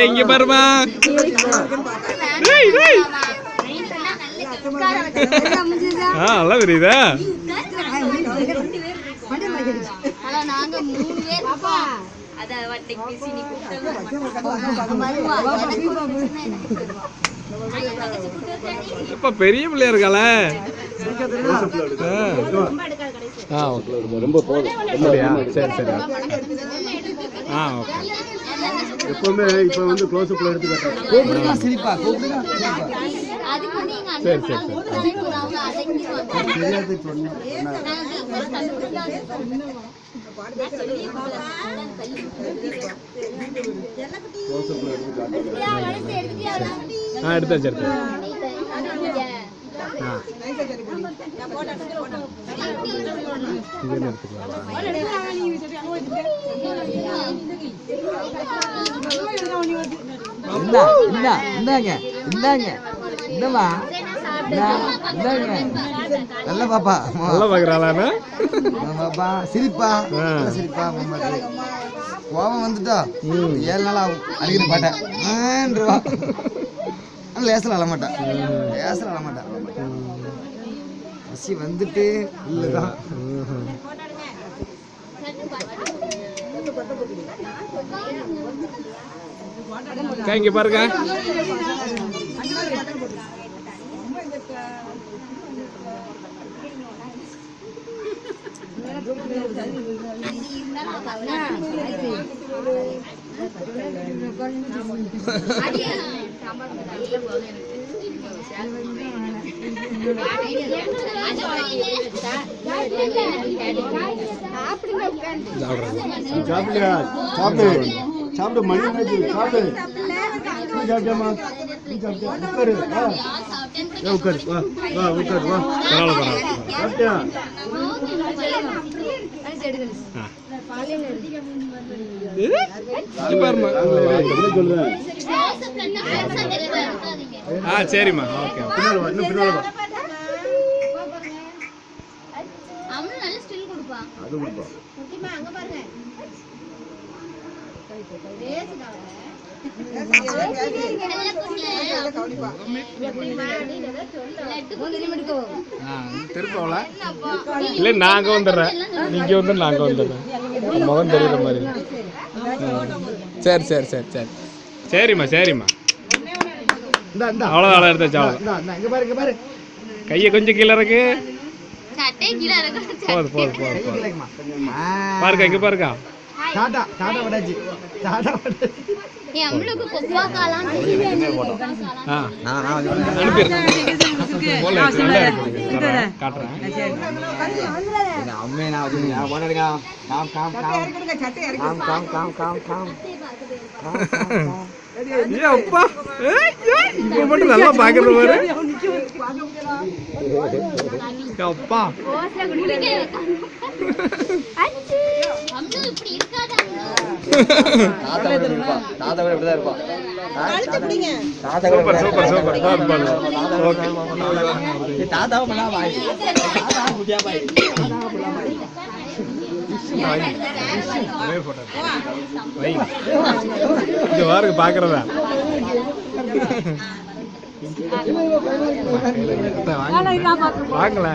இங்க பாருமா. நல்லா தெரியுதா? இப்ப பெரிய பிள்ளையா இருக்கால. ரொம்ப போதும். சரி சரி. எப்பவுமே இப்ப வந்து க்ளோஸ் அப்ல எடுத்து காட்டுறேன். சிரிப்பா சரி சரி எடுத்தாச்சு எடுத்து. நல்ல பாப்பா நல்லா பாக்குறாளா? பாப்பா சிரிப்பா சிரிப்பா. கோபம் வந்துட்டா 7 நாள் ஆகும் அடிக்கிற பாட்டேன். லேசில் அழமாட்டான், லேசில் அழமாட்டான். பசி வந்துட்டு இல்லைதான். இங்க பாருங்க. சாப்பிடு மணி சாப்பிடு. சாப்பிட்டாமா? உட்காரு உட்காரு வா உட்காரு வா. சாப்பிட்டியா? சரிம்மா. ஓகே பின்னால வா, இன்னும் பின்னால வா. அது கொடுப்பா. திருப்பவள இல்ல நாங்க வந்துடுறேன். நீங்க வந்து நாங்க வந்துடுறேன். முகம் தெரியுற மாதிரி. சரி சரி சரி சரி சரிம்மா சரிம்மா. அவ்வளோ எடுத்தாச்சு. அவ்வளோ கையை கொஞ்சம் கீழே இருக்கு. போது போது போது போது. பாருக்கா இங்க பாருக்கா. மட்டும் நல்லா பாக்குறது பாரு. அப்பா சூப்பர் சூப்பர் சூப்பர். பாக்குறதா வாங்கல.